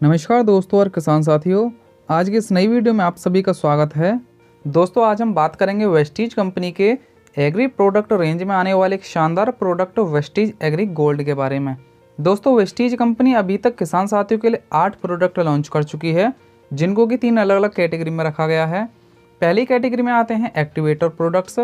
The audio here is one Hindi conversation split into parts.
नमस्कार दोस्तों और किसान साथियों, आज की इस नई वीडियो में आप सभी का स्वागत है। दोस्तों आज हम बात करेंगे वेस्टीज कंपनी के एग्री प्रोडक्ट रेंज में आने वाले एक शानदार प्रोडक्ट वेस्टीज एग्री गोल्ड के बारे में। दोस्तों वेस्टीज कंपनी अभी तक किसान साथियों के लिए 8 प्रोडक्ट लॉन्च कर चुकी है, जिनको कि 3 अलग अलग कैटेगरी में रखा गया है। पहली कैटेगरी में आते हैं एक्टिवेटर प्रोडक्ट्स,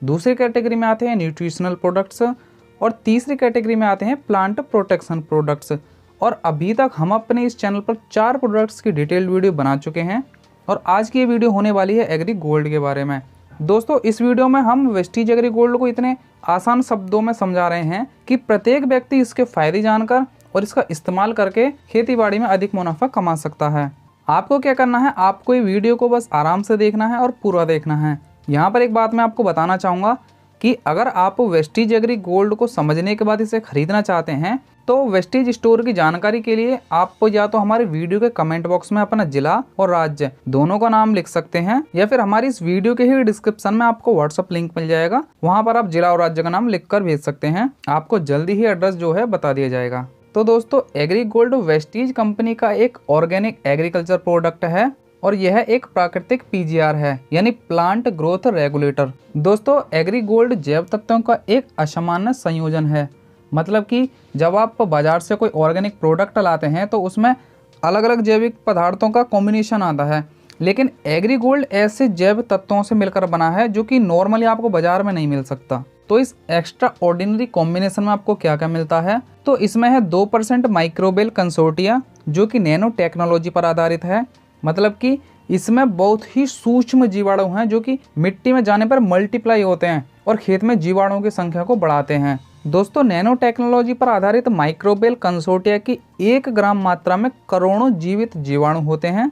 दूसरी कैटेगरी में आते हैं न्यूट्रिशनल प्रोडक्ट्स और तीसरी कैटेगरी में आते हैं प्लांट प्रोटेक्शन प्रोडक्ट्स। और अभी तक हम अपने इस चैनल पर 4 प्रोडक्ट्स की डिटेल्ड वीडियो बना चुके हैं और आज की ये वीडियो होने वाली है एग्री गोल्ड के बारे में। दोस्तों इस वीडियो में हम वेस्टीज एग्री गोल्ड को इतने आसान शब्दों में समझा रहे हैं कि प्रत्येक व्यक्ति इसके फायदे जानकर और इसका इस्तेमाल करके खेतीबाड़ी में अधिक मुनाफा कमा सकता है। आपको क्या करना है, आपको ये वीडियो को बस आराम से देखना है और पूरा देखना है। यहाँ पर एक बात मैं आपको बताना चाहूँगा कि अगर आप वेस्टीज एग्री गोल्ड को समझने के बाद इसे खरीदना चाहते हैं तो वेस्टीज स्टोर की जानकारी के लिए आप या तो हमारे वीडियो के कमेंट बॉक्स में अपना जिला और राज्य दोनों का नाम लिख सकते हैं, या फिर हमारी इस वीडियो के ही डिस्क्रिप्शन में आपको व्हाट्सएप लिंक मिल जाएगा, वहां पर आप जिला और राज्य का नाम लिखकर भेज सकते हैं। आपको जल्दी ही एड्रेस जो है बता दिया जाएगा। तो दोस्तों एग्री गोल्ड वेस्टीज कंपनी का एक ऑर्गेनिक एग्रीकल्चर प्रोडक्ट है और यह एक प्राकृतिक पीजीआर है, यानी प्लांट ग्रोथ रेगुलेटर। दोस्तों एग्री गोल्ड जैव तत्वों का एक असामान्य संयोजन है। मतलब कि जब आप बाजार से कोई ऑर्गेनिक प्रोडक्ट लाते हैं तो उसमें अलग अलग जैविक पदार्थों का कॉम्बिनेशन आता है, लेकिन एग्री गोल्ड ऐसे जैव तत्वों से मिलकर बना है जो कि नॉर्मली आपको बाजार में नहीं मिल सकता। तो इस एक्स्ट्रा ऑर्डिनरी कॉम्बिनेशन में आपको क्या क्या मिलता है, तो इसमें है 2% माइक्रोबियल कंसोर्टिया जो कि नैनो टेक्नोलॉजी पर आधारित है। मतलब कि इसमें बहुत ही सूक्ष्म जीवाणु हैं जो कि मिट्टी में जाने पर मल्टीप्लाई होते हैं और खेत में जीवाणुओं की संख्या को बढ़ाते हैं। दोस्तों नैनो टेक्नोलॉजी पर आधारित माइक्रोबियल कंसोर्टिया की 1 ग्राम मात्रा में करोड़ों जीवित जीवाणु होते हैं।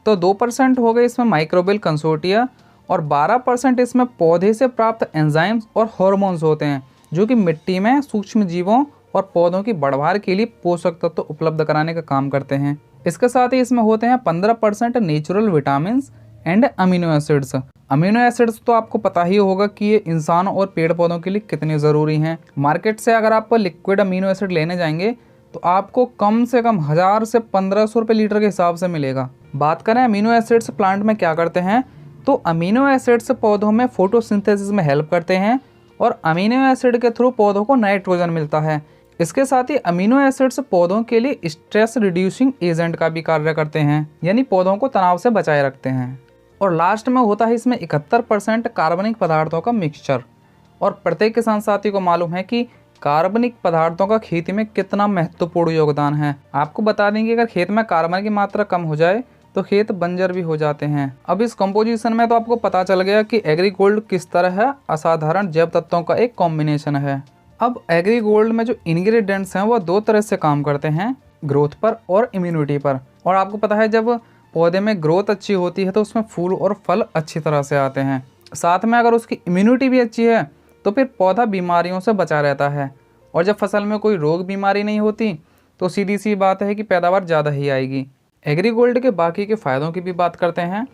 तो 2% हो गए इसमें माइक्रोबियल कंसोर्टिया और 12% इसमें पौधे से प्राप्त एंजाइम्स और हार्मोन्स होते हैं जो कि मिट्टी में सूक्ष्म जीवों और पौधों की बढ़वार के लिए पोषक तत्व उपलब्ध कराने का काम करते हैं। इसके साथ ही इसमें होते हैं 15% natural vitamin and amino acids. Amino acids तो आपको पता ही होगा कि ये इंसान और पेड़ पौधों के लिए कितने ज़रूरी हैं। मार्केट से अगर आप लिक्विड अमीनो एसिड लेने जाएंगे तो आपको कम से कम 1000 से 1500 रुपये लीटर के हिसाब से मिलेगा। बात करें अमीनो एसिड्स प्लांट में क्या करते हैं, तो अमीनो एसिड्स पौधों में फोटोसिंथेसिस में हेल्प करते हैं और अमीनो एसिड के थ्रू पौधों को नाइट्रोजन मिलता है। इसके साथ ही अमीनो एसिड्स पौधों के लिए स्ट्रेस रिड्यूसिंग एजेंट का भी कार्य करते हैं, यानी पौधों को तनाव से बचाए रखते हैं। और लास्ट में होता है इसमें 71% कार्बनिक पदार्थों का मिक्सचर। और प्रत्येक किसान साथी को मालूम है कि कार्बनिक पदार्थों का खेती में कितना महत्वपूर्ण योगदान है। आपको बता देंगे अगर खेत में कार्बन की मात्रा कम हो जाए तो खेत बंजर भी हो जाते हैं। अब इस कंपोजिशन में तो आपको पता चल गया कि एग्री गोल्ड किस तरह है, असाधारण जैव तत्वों का एक कॉम्बिनेशन है। अब एग्री गोल्ड में जो इंग्रेडिएंट्स हैं वो 2 तरह से काम करते हैं, ग्रोथ पर और इम्यूनिटी पर। और आपको पता है जब पौधे में ग्रोथ अच्छी होती है तो उसमें फूल और फल अच्छी तरह से आते हैं। साथ में अगर उसकी इम्यूनिटी भी अच्छी है तो फिर पौधा बीमारियों से बचा रहता है। और जब फसल में कोई रोग बीमारी नहीं होती तो सीधी सी बात है कि पैदावार ज़्यादा ही आएगी। एग्री गोल्ड के बाकी के फ़ायदों की भी बात करते हैं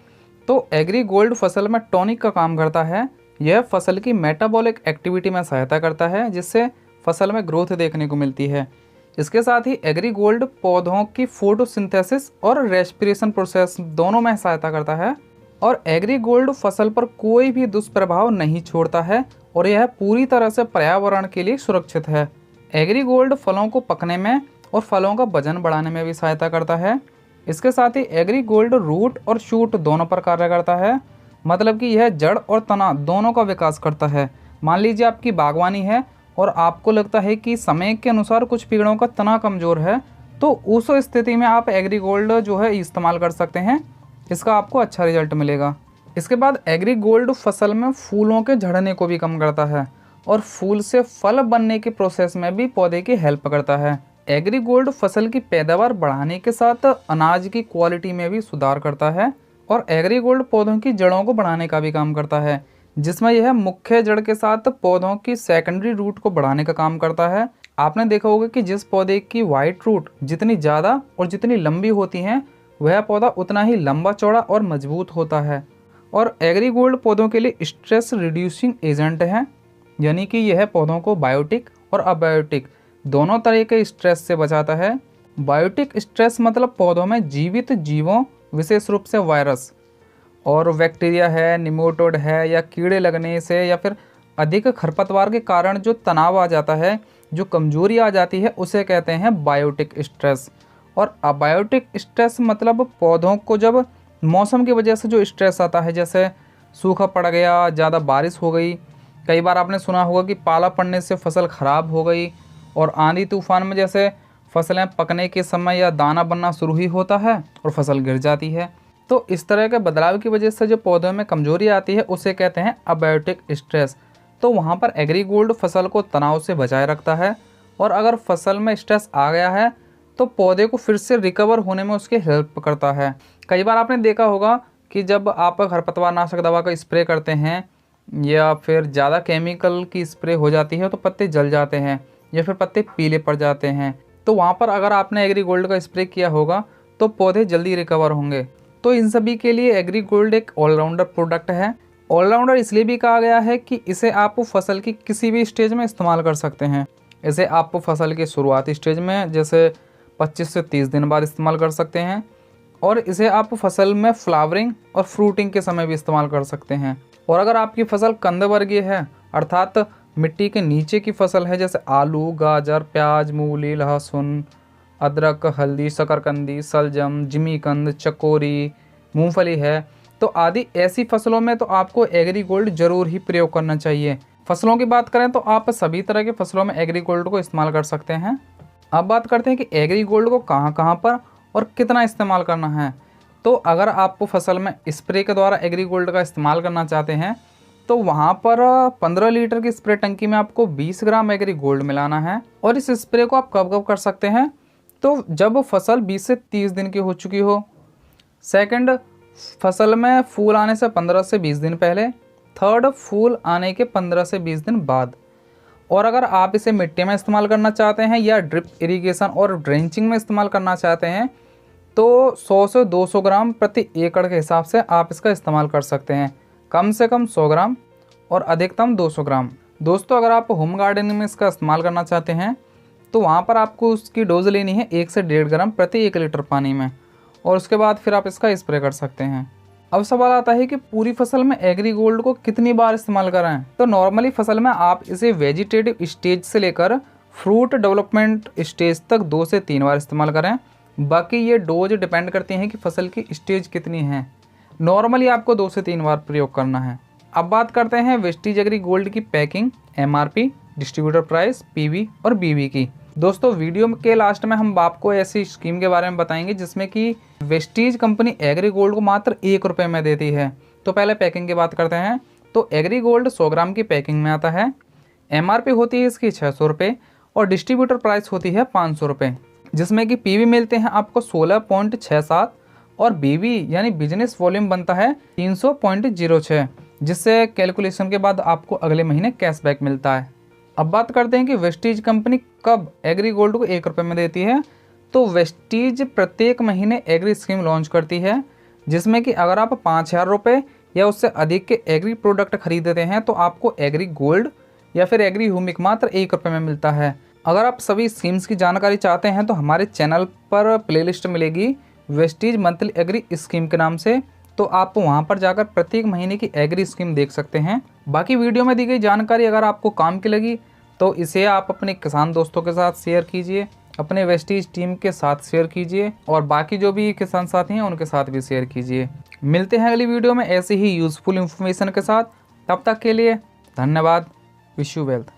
तो एग्री गोल्ड फसल में टॉनिक का काम करता है। यह फसल की मेटाबॉलिक एक्टिविटी में सहायता करता है जिससे फसल में ग्रोथ देखने को मिलती है। इसके साथ ही एग्री गोल्ड पौधों की फोटोसिंथेसिस और रेस्पिरेशन प्रोसेस दोनों में सहायता करता है। और एग्री गोल्ड फसल पर कोई भी दुष्प्रभाव नहीं छोड़ता है और यह पूरी तरह से पर्यावरण के लिए सुरक्षित है। एग्री गोल्ड फलों को पकने में और फलों का वजन बढ़ाने में भी सहायता करता है। इसके साथ ही एग्री गोल्ड रूट और शूट दोनों पर कार्य करता है। मतलब कि यह जड़ और तना दोनों का विकास करता है। मान लीजिए आपकी बागवानी है और आपको लगता है कि समय के अनुसार कुछ पेड़ों का तना कमज़ोर है, तो उस स्थिति में आप एग्री गोल्ड जो है इस्तेमाल कर सकते हैं। इसका आपको अच्छा रिजल्ट मिलेगा। इसके बाद एग्री गोल्ड फसल में फूलों के झड़ने को भी कम करता है और फूल से फल बनने के प्रोसेस में भी पौधे की हेल्प करता है। एग्री गोल्ड फसल की पैदावार बढ़ाने के साथ अनाज की क्वालिटी में भी सुधार करता है। और एग्री गोल्ड पौधों की जड़ों को बढ़ाने का भी काम करता है, जिसमें यह मुख्य जड़ के साथ पौधों की सेकेंडरी रूट को बढ़ाने का काम करता है। आपने देखा होगा कि जिस पौधे की वाइट रूट जितनी ज़्यादा और जितनी लंबी होती हैं वह पौधा उतना ही लंबा चौड़ा और मजबूत होता है। और एग्री गोल्ड पौधों के लिए स्ट्रेस रिड्यूसिंग एजेंट है, यानी कि यह पौधों को बायोटिक और अबायोटिक दोनों तरह के स्ट्रेस से बचाता है। बायोटिक स्ट्रेस मतलब पौधों में जीवित जीवों, विशेष रूप से वायरस और बैक्टीरिया है, निमोटोड है या कीड़े लगने से या फिर अधिक खरपतवार के कारण जो तनाव आ जाता है, जो कमजोरी आ जाती है, उसे कहते हैं बायोटिक स्ट्रेस। और अबायोटिक स्ट्रेस मतलब पौधों को जब मौसम की वजह से जो स्ट्रेस आता है, जैसे सूखा पड़ गया, ज़्यादा बारिश हो गई, कई बार आपने सुना होगा कि पाला पड़ने से फसल ख़राब हो गई, और आंधी तूफान में जैसे फसलें पकने के समय या दाना बनना शुरू ही होता है और फसल गिर जाती है। तो इस तरह के बदलाव की वजह से जो पौधों में कमजोरी आती है उसे कहते हैं अबायोटिक स्ट्रेस। तो वहाँ पर एग्रीगोल्ड फसल को तनाव से बचाए रखता है, और अगर फसल में स्ट्रेस आ गया है तो पौधे को फिर से रिकवर होने में उसकी हेल्प करता है। कई बार आपने देखा होगा कि जब आप खरपतवार नाशक दवा का स्प्रे करते हैं या फिर ज़्यादा केमिकल की स्प्रे हो जाती है तो पत्ते जल जाते हैं या फिर पत्ते पीले पड़ जाते हैं। तो वहाँ पर अगर आपने एग्रीगोल्ड का स्प्रे किया होगा तो पौधे जल्दी रिकवर होंगे। तो इन सभी के लिए एग्रीगोल्ड एक ऑलराउंडर प्रोडक्ट है। ऑलराउंडर इसलिए भी कहा गया है कि इसे आप फसल की किसी भी स्टेज में इस्तेमाल कर सकते हैं। इसे आप फसल के शुरुआती स्टेज में जैसे 25 से 30 दिन बाद इस्तेमाल कर सकते हैं, और इसे आप फसल में फ्लावरिंग और फ्रूटिंग के समय भी इस्तेमाल कर सकते हैं। और अगर आपकी फसल कंद वर्गीय है, अर्थात मिट्टी के नीचे की फसल है, जैसे आलू, गाजर, प्याज, मूली, लहसुन, अदरक, हल्दी, शकरकंदी, सलजम, जिमीकंद, चकोरी, मूंगफली है, तो आदि ऐसी फसलों में तो आपको एग्रीगोल्ड जरूर ही प्रयोग करना चाहिए। फसलों की बात करें तो आप सभी तरह की फसलों में एग्रीगोल्ड को इस्तेमाल कर सकते हैं। अब बात करते हैं कि एग्रीगोल्ड को कहाँ पर और कितना इस्तेमाल करना है। तो अगर आप फसल में स्प्रे के द्वारा एग्रीगोल्ड का इस्तेमाल करना चाहते हैं तो वहाँ पर 15 लीटर की स्प्रे टंकी में आपको 20 ग्राम एग्रीगोल्ड मिलाना है। और इस स्प्रे को आप कब कब कर सकते हैं, तो जब फसल 20 से 30 दिन की हो चुकी हो। सेकंड, फसल में फूल आने से 15 से 20 दिन पहले। थर्ड, फूल आने के 15 से 20 दिन बाद। और अगर आप इसे मिट्टी में इस्तेमाल करना चाहते हैं या ड्रिप इरिगेशन और ड्रेंचिंग में इस्तेमाल करना चाहते हैं तो 100 से 200 ग्राम प्रति एकड़ के हिसाब से आप इसका इस्तेमाल कर सकते हैं। कम से कम 100 ग्राम और अधिकतम 200 ग्राम। दोस्तों, अगर आप होम गार्डनिंग में इसका इस्तेमाल करना चाहते हैं तो वहाँ पर आपको उसकी डोज लेनी है 1 से 1.5 ग्राम प्रति 1 लीटर पानी में, और उसके बाद फिर आप इसका स्प्रे कर सकते हैं। अब सवाल आता है कि पूरी फसल में एग्रीगोल्ड को कितनी बार इस्तेमाल करें। तो नॉर्मली फसल में आप इसे वेजिटेटिव स्टेज से लेकर फ्रूट डेवलपमेंट स्टेज तक 2 से 3 बार इस्तेमाल करें। बाकी ये डोज डिपेंड करती हैं कि फसल की स्टेज कितनी है। नॉर्मली आपको 2 से 3 बार प्रयोग करना है। अब बात करते हैं वेस्टीज एग्रीगोल्ड की packing, MRP, distributor price, PV और BV की। दोस्तों, वीडियो के लास्ट में हम आपको ऐसी स्कीम के बारे में बताएंगे जिसमें कि वेस्टीज कंपनी एग्रीगोल्ड को मात्र 1 रुपये में देती है। तो पहले पैकिंग की बात करते हैं। तो एग्रीगोल्ड 100 ग्राम की पैकिंग में आता है। MRP होती है इसकी 600 रुपये और डिस्ट्रीब्यूटर प्राइस होती है 500 रुपये, जिसमें कि PV मिलते हैं आपको 16.67 और BV यानी बिजनेस वॉल्यूम बनता है 300.06, जिससे कैलकुलेशन के बाद आपको अगले महीने कैशबैक मिलता है। अब बात करते हैं कि वेस्टीज कंपनी कब एग्रीगोल्ड को 1 रुपये में देती है। तो वेस्टीज प्रत्येक महीने एग्री स्कीम लॉन्च करती है, जिसमें कि अगर आप 5,000 रुपये या उससे अधिक के एग्री प्रोडक्ट खरीदते हैं तो आपको एग्री गोल्ड या फिर एग्री ह्यूमिक मात्र 1 रुपये में मिलता है। अगर आप सभी स्कीम्स की जानकारी चाहते हैं तो हमारे चैनल पर प्लेलिस्ट मिलेगी वेस्टीज मंथली एग्री स्कीम के नाम से, तो आप वहां पर जाकर प्रत्येक महीने की एग्री स्कीम देख सकते हैं। बाकी वीडियो में दी गई जानकारी अगर आपको काम की लगी तो इसे आप अपने किसान दोस्तों के साथ शेयर कीजिए, अपने वेस्टीज टीम के साथ शेयर कीजिए और बाकी जो भी किसान साथी हैं उनके साथ भी शेयर कीजिए। मिलते हैं अगली वीडियो में ऐसे ही यूजफुल इन्फॉर्मेशन के साथ। तब तक के लिए धन्यवाद। Wish you wealth.